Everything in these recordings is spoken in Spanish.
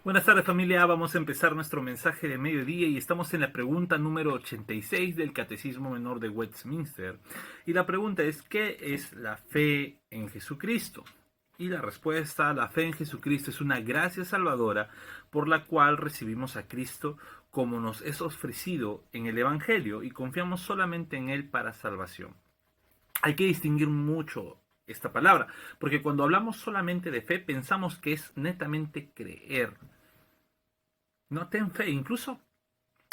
Buenas tardes familia, vamos a empezar nuestro mensaje de mediodía y estamos en la pregunta número 86 del Catecismo Menor de Westminster. Y la pregunta es, ¿qué es la fe en Jesucristo? Y la respuesta, la fe en Jesucristo es una gracia salvadora por la cual recibimos a Cristo como nos es ofrecido en el Evangelio y confiamos solamente en Él para salvación. Hay que distinguir mucho esta palabra, porque cuando hablamos solamente de fe pensamos que es netamente creer. No, ten fe, incluso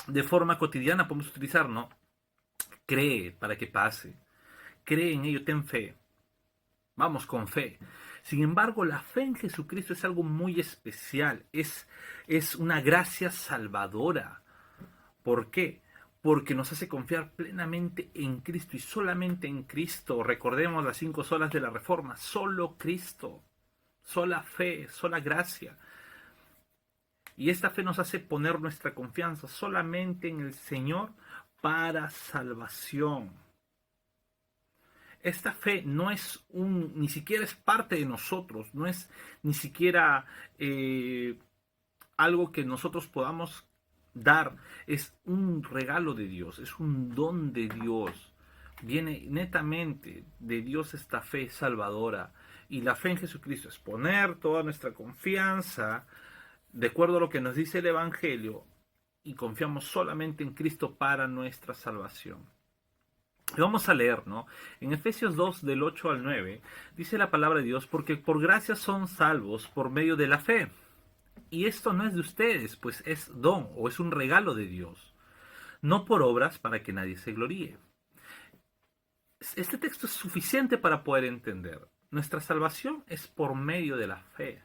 de forma cotidiana podemos utilizar, ¿no? Cree para que pase, cree en ello, ten fe, vamos con fe. Sin embargo, la fe en Jesucristo es algo muy especial, es una gracia salvadora. ¿Por qué? Porque nos hace confiar plenamente en Cristo y solamente en Cristo. Recordemos las 5 solas de la Reforma, solo Cristo, sola fe, sola gracia. Y esta fe nos hace poner nuestra confianza solamente en el Señor para salvación. Esta fe no es ni siquiera es parte de nosotros, no es ni siquiera algo que nosotros podamos dar, es un regalo de Dios, es un don de Dios. Viene netamente de Dios esta fe salvadora. Y la fe en Jesucristo es poner toda nuestra confianza de acuerdo a lo que nos dice el Evangelio y confiamos solamente en Cristo para nuestra salvación. Y vamos a leer, ¿no? En Efesios 2, del 8 al 9, dice la palabra de Dios, porque por gracia son salvos por medio de la fe. Y esto no es de ustedes, pues es don o es un regalo de Dios, no por obras para que nadie se gloríe. Este texto es suficiente para poder entender. Nuestra salvación es por medio de la fe.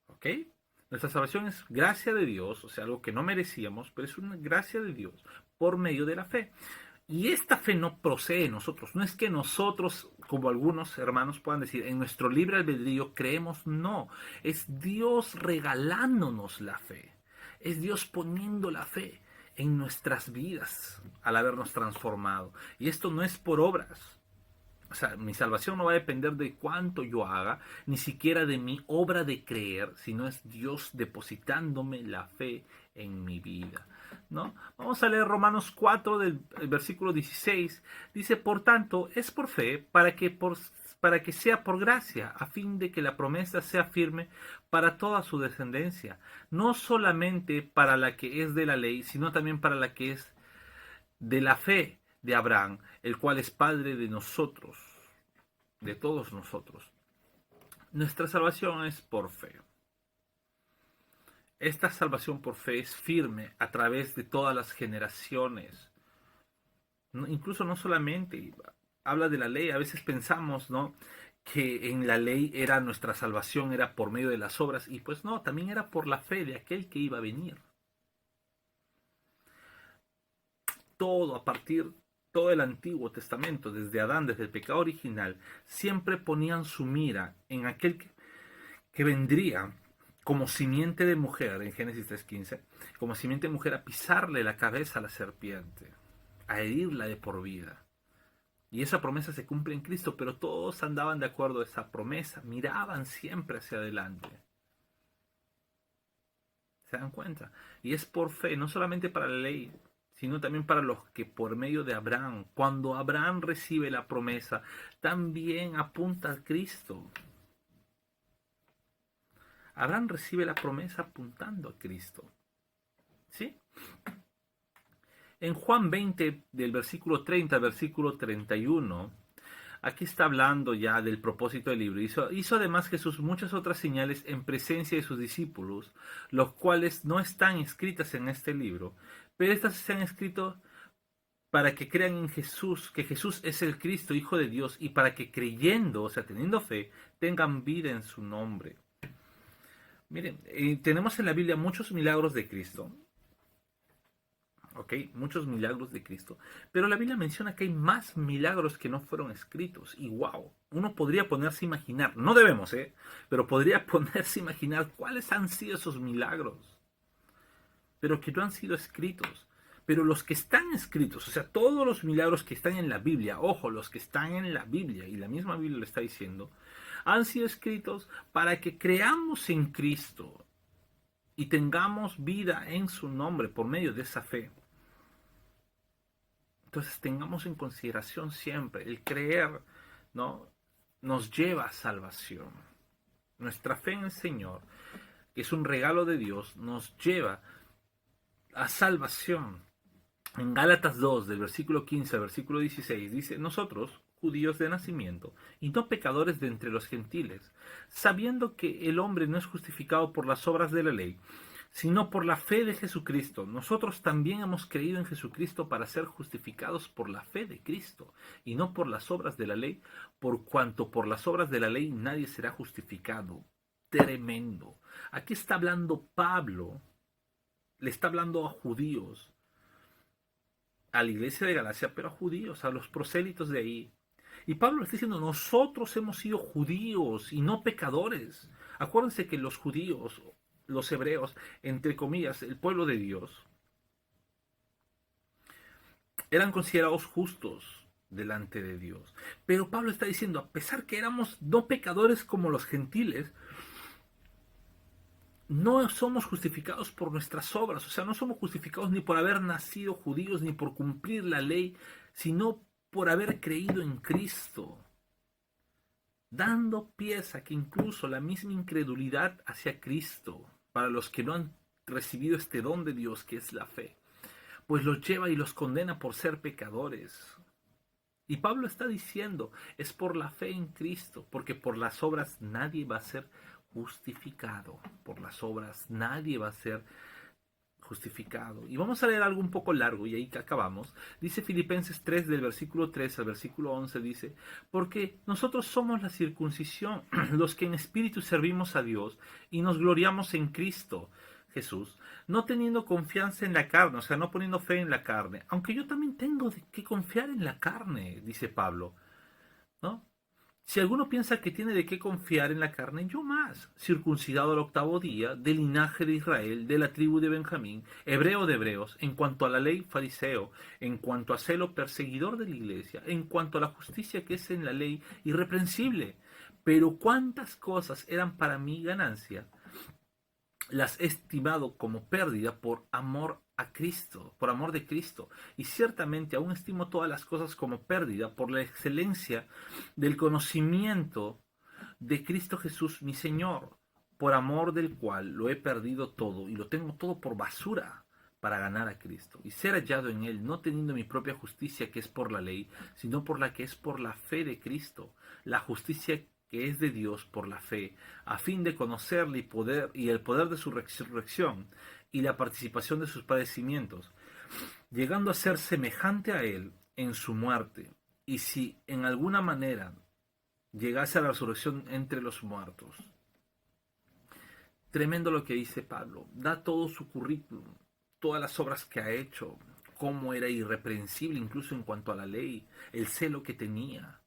¿Ok? Nuestra salvación es gracia de Dios, o sea, algo que no merecíamos, pero es una gracia de Dios por medio de la fe. Y esta fe no procede de nosotros, no es que nosotros, como algunos hermanos puedan decir, en nuestro libre albedrío creemos, no, es Dios regalándonos la fe, es Dios poniendo la fe en nuestras vidas al habernos transformado. Y esto no es por obras. O sea, mi salvación no va a depender de cuánto yo haga, ni siquiera de mi obra de creer, sino es Dios depositándome la fe en mi vida, ¿no? Vamos a leer Romanos 4 del versículo 16. Dice, por tanto, es por fe para que sea por gracia, a fin de que la promesa sea firme para toda su descendencia, no solamente para la que es de la ley, sino también para la que es de la fe de Abraham, el cual es Padre de nosotros, de todos nosotros. Nuestra salvación es por fe. Esta salvación por fe es firme a través de todas las generaciones. Incluso no solamente habla de la ley, a veces pensamos, ¿no?, que en la ley era nuestra salvación, era por medio de las obras, y pues no, también era por la fe de aquel que iba a venir. Todo el Antiguo Testamento, desde Adán, desde el pecado original, siempre ponían su mira en aquel que vendría como simiente de mujer, en Génesis 3:15, como simiente de mujer a pisarle la cabeza a la serpiente, a herirla de por vida. Y esa promesa se cumple en Cristo, pero todos andaban de acuerdo a esa promesa, miraban siempre hacia adelante. ¿Se dan cuenta? Y es por fe, no solamente para la ley, sino también para los que por medio de Abraham, cuando Abraham recibe la promesa, también apunta a Cristo. Abraham recibe la promesa apuntando a Cristo. ¿Sí? En Juan 20, del versículo 30 al versículo 31, aquí está hablando ya del propósito del libro. Hizo además Jesús muchas otras señales en presencia de sus discípulos, los cuales no están escritas en este libro, pero estas se han escrito para que crean en Jesús, que Jesús es el Cristo, Hijo de Dios, y para que creyendo, o sea, teniendo fe, tengan vida en su nombre. Miren, tenemos en la Biblia muchos milagros de Cristo, ¿ok? Muchos milagros de Cristo, pero la Biblia menciona que hay más milagros que no fueron escritos, y wow, uno podría ponerse a imaginar, no debemos, pero podría ponerse a imaginar cuáles han sido esos milagros, pero que no han sido escritos. Pero los que están escritos, o sea, todos los milagros que están en la Biblia, ojo, los que están en la Biblia, y la misma Biblia lo está diciendo, han sido escritos para que creamos en Cristo. y tengamos vida en su nombre por medio de esa fe. Entonces tengamos en consideración siempre el creer, ¿no? Nos lleva a salvación. Nuestra fe en el Señor, que es un regalo de Dios, nos lleva a salvación. En Gálatas 2, del versículo 15 al versículo 16, dice: nosotros, judíos de nacimiento, y no pecadores de entre los gentiles, sabiendo que el hombre no es justificado por las obras de la ley, sino por la fe de Jesucristo. Nosotros también hemos creído en Jesucristo para ser justificados por la fe de Cristo, y no por las obras de la ley, por cuanto por las obras de la ley nadie será justificado. Tremendo. Aquí está hablando Pablo, le está hablando a judíos, a la iglesia de Galacia, pero a judíos, a los prosélitos de ahí. Y Pablo le está diciendo: nosotros hemos sido judíos y no pecadores. Acuérdense que los judíos, los hebreos, entre comillas, el pueblo de Dios, eran considerados justos delante de Dios. Pero Pablo está diciendo: a pesar que éramos no pecadores como los gentiles, no somos justificados por nuestras obras. O sea, no somos justificados ni por haber nacido judíos ni por cumplir la ley, sino por haber creído en Cristo, dando pies a que incluso la misma incredulidad hacia Cristo, para los que no han recibido este don de Dios que es la fe, pues los lleva y los condena por ser pecadores. Y Pablo está diciendo: es por la fe en Cristo, porque por las obras nadie va a ser justificado. Por las obras nadie va a ser justificado. Y vamos a leer algo un poco largo y ahí que acabamos. Dice Filipenses 3, del versículo 3 al versículo 11, dice: porque nosotros somos la circuncisión, los que en espíritu servimos a Dios y nos gloriamos en Cristo Jesús, no teniendo confianza en la carne, o sea, no poniendo fe en la carne, aunque yo también tengo que confiar en la carne, dice Pablo, ¿no? Si alguno piensa que tiene de qué confiar en la carne, yo más, circuncidado al 8º día, del linaje de Israel, de la tribu de Benjamín, hebreo de hebreos, en cuanto a la ley, fariseo, en cuanto a celo, perseguidor de la iglesia, en cuanto a la justicia que es en la ley, irreprensible. Pero cuántas cosas eran para mí ganancia, las he estimado como pérdida por amor a Cristo, por amor de Cristo. Y ciertamente aún estimo todas las cosas como pérdida por la excelencia del conocimiento de Cristo Jesús, mi Señor, por amor del cual lo he perdido todo y lo tengo todo por basura para ganar a Cristo y ser hallado en Él, no teniendo mi propia justicia que es por la ley, sino por la que es por la fe de Cristo, la justicia que es de Dios por la fe, a fin de conocerle y el poder de su resurrección y la participación de sus padecimientos, llegando a ser semejante a Él en su muerte, y si en alguna manera llegase a la resurrección entre los muertos. Tremendo lo que dice Pablo. Da todo su currículum, todas las obras que ha hecho, cómo era irreprensible incluso en cuanto a la ley, el celo que tenía.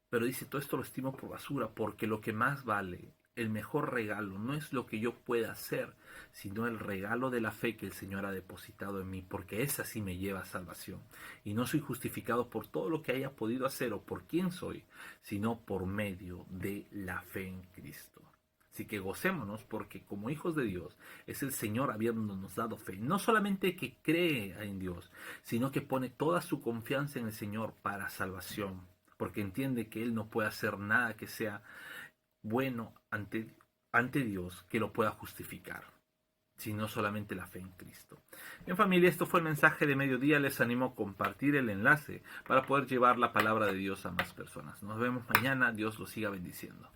Pero dice: todo esto lo estimo por basura, porque lo que más vale, el mejor regalo, no es lo que yo pueda hacer, sino el regalo de la fe que el Señor ha depositado en mí, porque esa sí me lleva a salvación. Y no soy justificado por todo lo que haya podido hacer o por quién soy, sino por medio de la fe en Cristo. Así que gocémonos, porque como hijos de Dios es el Señor habiéndonos dado fe. No solamente que cree en Dios, sino que pone toda su confianza en el Señor para salvación, porque entiende que Él no puede hacer nada que sea bueno ante Dios que lo pueda justificar, sino solamente la fe en Cristo. Bien, familia, esto fue el mensaje de mediodía. Les animo a compartir el enlace para poder llevar la palabra de Dios a más personas. Nos vemos mañana. Dios los siga bendiciendo.